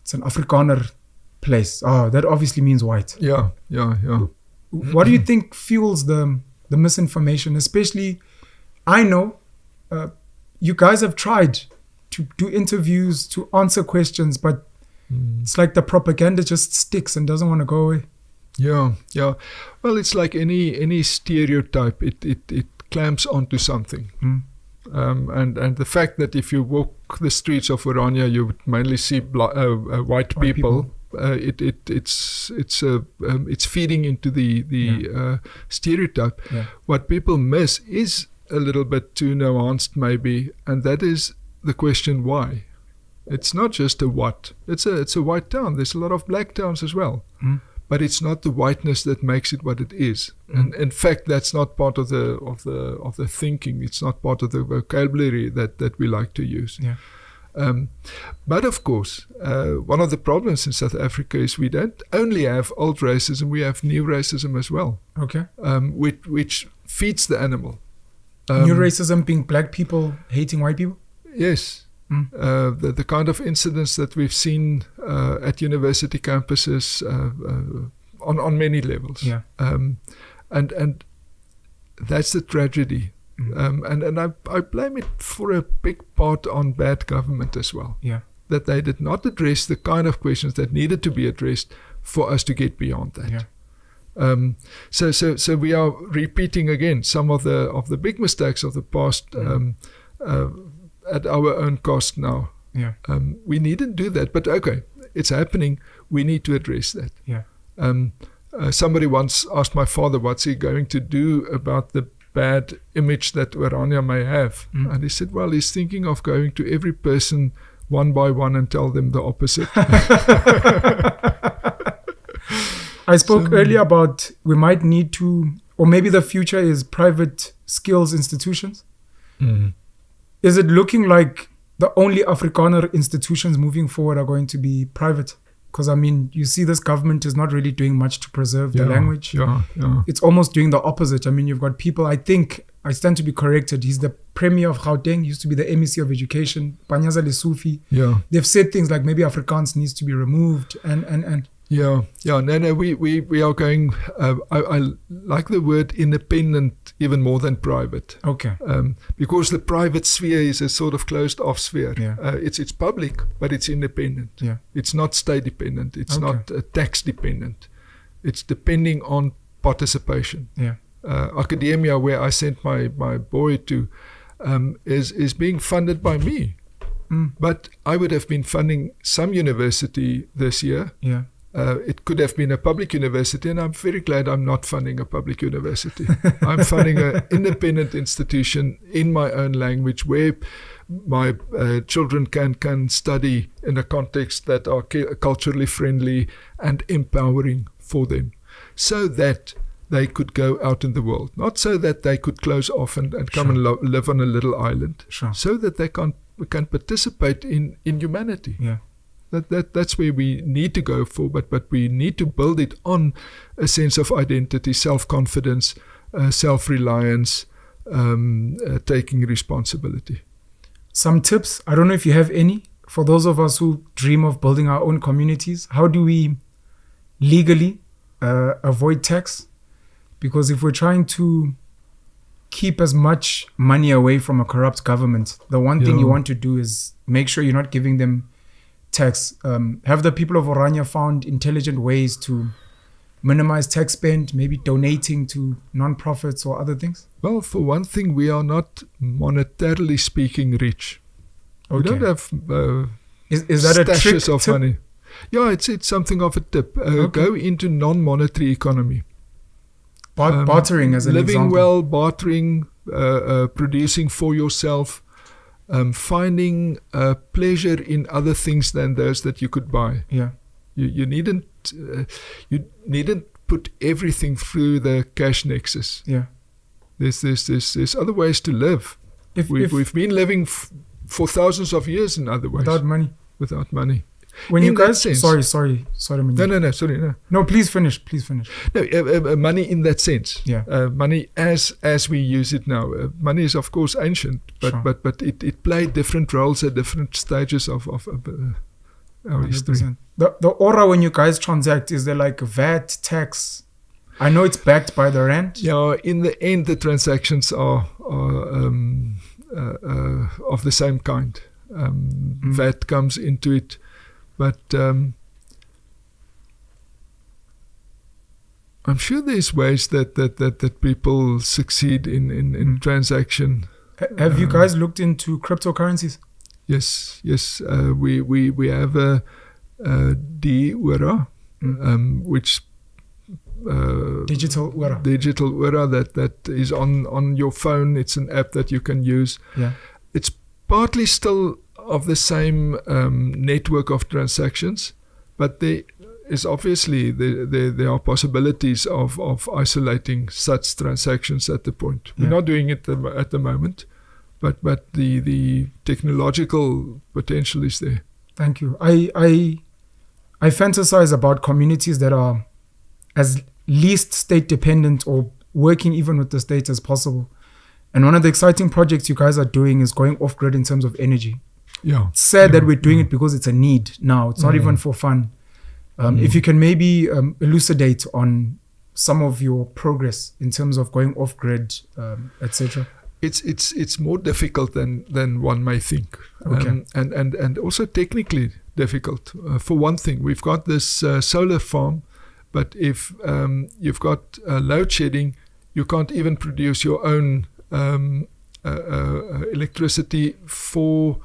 It's an Afrikaner place. Oh, that obviously means white. Yeah. What do you think fuels the misinformation? Especially, I know you guys have tried to do interviews, to answer questions, but it's like the propaganda just sticks and doesn't want to go away. Yeah. Well, it's like any stereotype. It clamps onto something. And the fact that if you walk the streets of Orania, you would mainly see white people. It's feeding into the stereotype. Yeah. What people miss is a little bit too nuanced, maybe, and that is the question why. It's not just a what. It's a white town. There's a lot of black towns as well. But it's not the whiteness that makes it what it is. And in fact, that's not part of the thinking. It's not part of the vocabulary that we like to use. Yeah. But of course, one of the problems in South Africa is we don't only have old racism, we have new racism as well. Okay. Which feeds the animal. New racism being black people hating white people? Yes. The kind of incidents that we've seen at university campuses on many levels. Yeah. And that's the tragedy. And I blame it for a big part on bad government as well. Yeah. That they did not address the kind of questions that needed to be addressed for us to get beyond that. Yeah. So we are repeating again some of the big mistakes of the past at our own cost now. Yeah. We needn't do that, but okay, it's happening. We need to address that. Yeah. Somebody once asked my father, what's he going to do about the bad image that Orania may have? And he said, well, he's thinking of going to every person one by one and tell them the opposite. I spoke earlier about we might need to, or maybe the future is private skills institutions. Is it looking like the only Afrikaner institutions moving forward are going to be private? Because, I mean, you see this government is not really doing much to preserve the language. Yeah. It's almost doing the opposite. I mean, you've got people, I think, I stand to be corrected, he's the Premier of Gauteng, used to be the MEC of Education, Panyaza Lesufi. Yeah. They've said things like maybe Afrikaans needs to be removed and Yeah. No, we are going, I like the word independent even more than private. Okay. Because the private sphere is a sort of closed off sphere. Yeah. It's public, but it's independent. Yeah. It's not state dependent. It's Okay. not tax dependent. It's depending on participation. Yeah. Academia, where I sent my boy to, is being funded by me. But I would have been funding some university this year. Yeah. It could have been a public university, and I'm very glad I'm not funding a public university. I'm funding an independent institution in my own language where my children can study in a context that are culturally friendly and empowering for them, so that they could go out in the world. Not so that they could close off and come and live on a little island. Sure. So that they can participate in humanity. Yeah. That's where we need to go for, but we need to build it on a sense of identity, self-confidence, self-reliance, taking responsibility. Some tips, I don't know if you have any, for those of us who dream of building our own communities. How do we legally avoid tax? Because if we're trying to keep as much money away from a corrupt government, the one thing you want to do is make sure you're not giving them tax. Have the people of Orania found intelligent ways to minimize tax spend, maybe donating to non-profits or other things? Well, for one thing, we are not monetarily speaking rich. Okay. We don't have is that a trick stashes of tip? money. Yeah, it's something of a tip. Okay. Go into non-monetary economy. Bartering as an living example. well, bartering, producing for yourself, finding pleasure in other things than those that you could buy. Yeah. You needn't put everything through the cash nexus. Yeah. There's other ways to live. We've been living for thousands of years in other ways. Without money. When in you guys, sense, sorry. No, please finish. No, money in that sense. Yeah. Money as we use it now. Money is of course ancient, but it played different roles at different stages of our history. The aura when you guys transact, is there like VAT, tax? I know it's backed by the rand. Yeah. In the end, the transactions are of the same kind. VAT comes into it. But I'm sure there's ways that people succeed in transaction. Have you guys looked into cryptocurrencies? Yes. We have a D-Ura, which digital Ura that is on your phone. It's an app that you can use. Yeah. It's partly still of the same network of transactions, but there is obviously there are possibilities of isolating such transactions at the point. We're not doing it at the moment, but the technological potential is there. Thank you. I fantasize about communities that are as least state dependent or working even with the state as possible. And one of the exciting projects you guys are doing is going off grid in terms of energy. Yeah. It's sad that we're doing it because it's a need now. It's not even for fun. If you can maybe elucidate on some of your progress in terms of going off grid, etc. It's more difficult than one may think. Okay. And also technically difficult. For one thing, we've got this solar farm, but if you've got load shedding, you can't even produce your own electricity for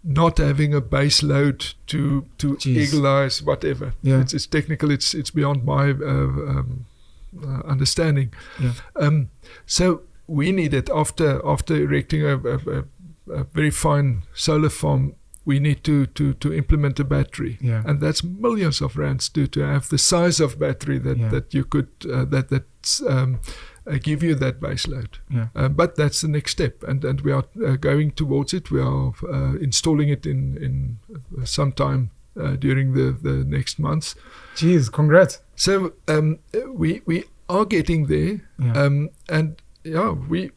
not having a base load to equalize whatever. Yeah. It's technical. It's beyond my understanding. Yeah. So we needed after erecting a very fine solar farm, we need to implement a battery. Yeah. And that's millions of rands to have the size of battery that you could give you that base load. Yeah. But that's the next step, and we are going towards it. We are installing it in some time during the next months. Jeez, congrats. So we are getting there, Yeah. and we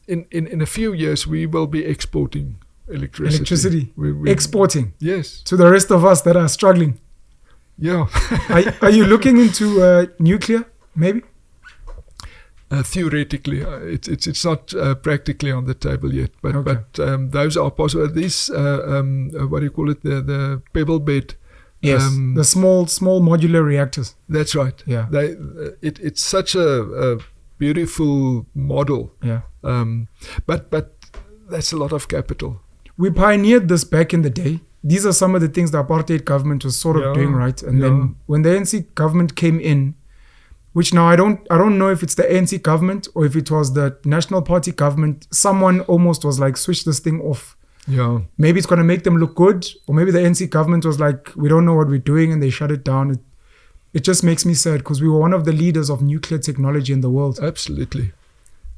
in a few years we will be exporting electricity. We Exporting yes, to the rest of us that are struggling. yeah. Are you looking into nuclear, maybe? Theoretically, it's not practically on the table yet, but Okay. those are possible. These what do you call it? The pebble bed. Yes. The small modular reactors. That's right. Yeah. It's such a beautiful model. Yeah. But that's a lot of capital. We pioneered this back in the day. These are some of the things the apartheid government was sort of doing, right? And then when the ANC government came in, which now I don't know if it's the ANC government or if it was the National Party government, someone almost was like, switch this thing off. Yeah. Maybe it's going to make them look good, or maybe the ANC government was like, we don't know what we're doing, and they shut it down. It just makes me sad because we were one of the leaders of nuclear technology in the world. Absolutely.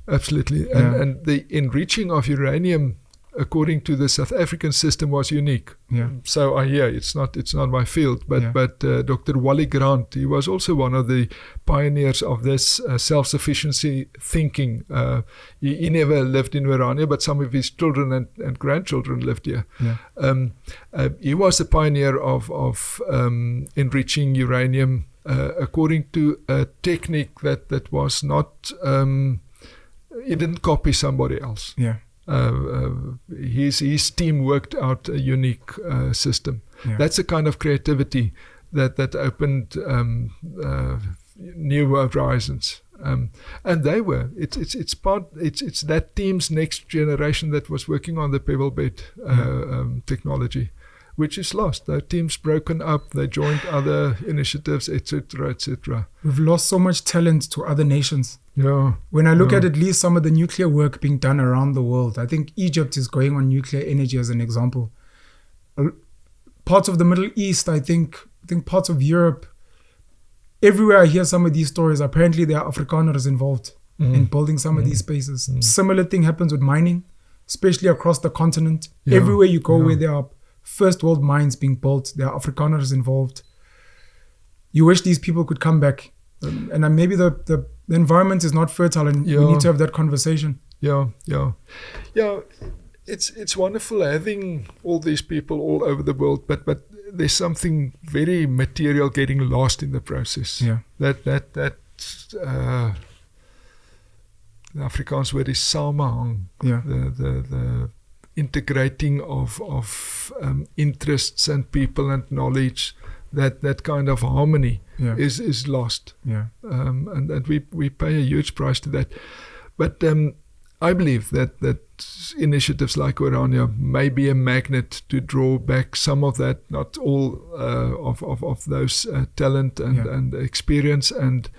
Yeah. And the enriching of uranium, according to the South African system, was unique. Yeah. So I hear it's not my field, but Dr. Wally Grant, he was also one of the pioneers of this self-sufficiency thinking. He never lived in Orania, but some of his children and grandchildren lived here. Yeah. He was a pioneer of enriching uranium according to a technique that was not. He didn't copy somebody else. Yeah. His team worked out a unique system. Yeah. That's a kind of creativity that opened new horizons. And they were. It's that team's next generation that was working on the pebble bed technology, which is lost. The team's broken up. They joined other initiatives, etc., etc. We've lost so much talent to other nations. Yeah. When I look at least some of the nuclear work being done around the world, I think Egypt is going on nuclear energy as an example. Parts of the Middle East, I think parts of Europe, everywhere I hear some of these stories, apparently there are Afrikaners involved in building some of these spaces. Similar thing happens with mining, especially across the continent. Yeah. Everywhere you go where there are first world mines being built, there are Afrikaners involved. You wish these people could come back. And maybe the environment is not fertile, and we need to have that conversation. Yeah. It's wonderful having all these people all over the world, but there's something very material getting lost in the process. Yeah. That the Afrikaans word is samehang. Yeah. The integrating of interests and people and knowledge. That kind of harmony is lost. Yeah. And we pay a huge price to that. But I believe that initiatives like Orania may be a magnet to draw back some of that, not all of those talent and experience, and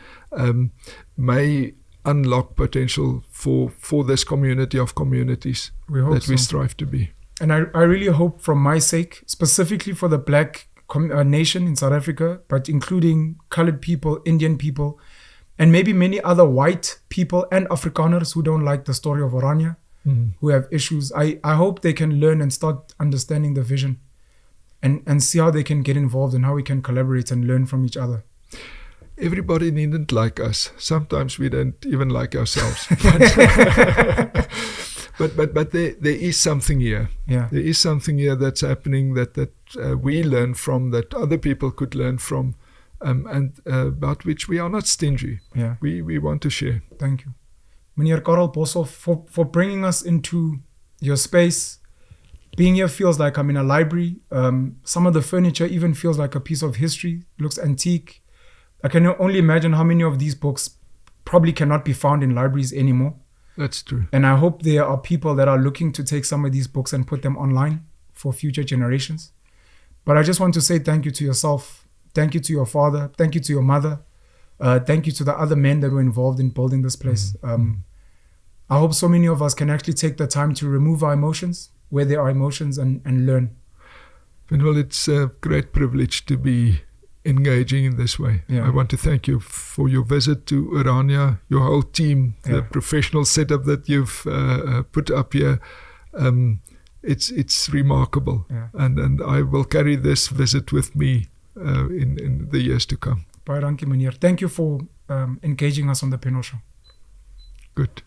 may unlock potential for this community of communities that we strive to be. And I really hope, from my sake, specifically for the Black nation in South Africa, but including colored people, Indian people, and maybe many other white people and Afrikaners who don't like the story of Orania, who have issues. I hope they can learn and start understanding the vision and see how they can get involved and how we can collaborate and learn from each other. Everybody needn't like us. Sometimes we don't even like ourselves. But there is something here. Yeah. There is something here that's happening that we learn from, that other people could learn from, and about which we are not stingy. Yeah. We want to share. Thank you. Meneer Carel Boshoff, for bringing us into your space. Being here feels like I'm in a library. Some of the furniture even feels like a piece of history. It looks antique. I can only imagine how many of these books probably cannot be found in libraries anymore. That's true. And I hope there are people that are looking to take some of these books and put them online for future generations. But I just want to say thank you to yourself. Thank you to your father. Thank you to your mother. Thank you to the other men that were involved in building this place. I hope so many of us can actually take the time to remove our emotions, where there are emotions, and learn. Penuel, it's a great privilege to be engaging in this way. Yeah. I want to thank you for your visit to Orania, your whole team, the professional setup that you've put up here. it's remarkable. Yeah. And I will carry this visit with me in the years to come. Baie dankie meneer. Thank you for engaging us on the Penuel Show. Good.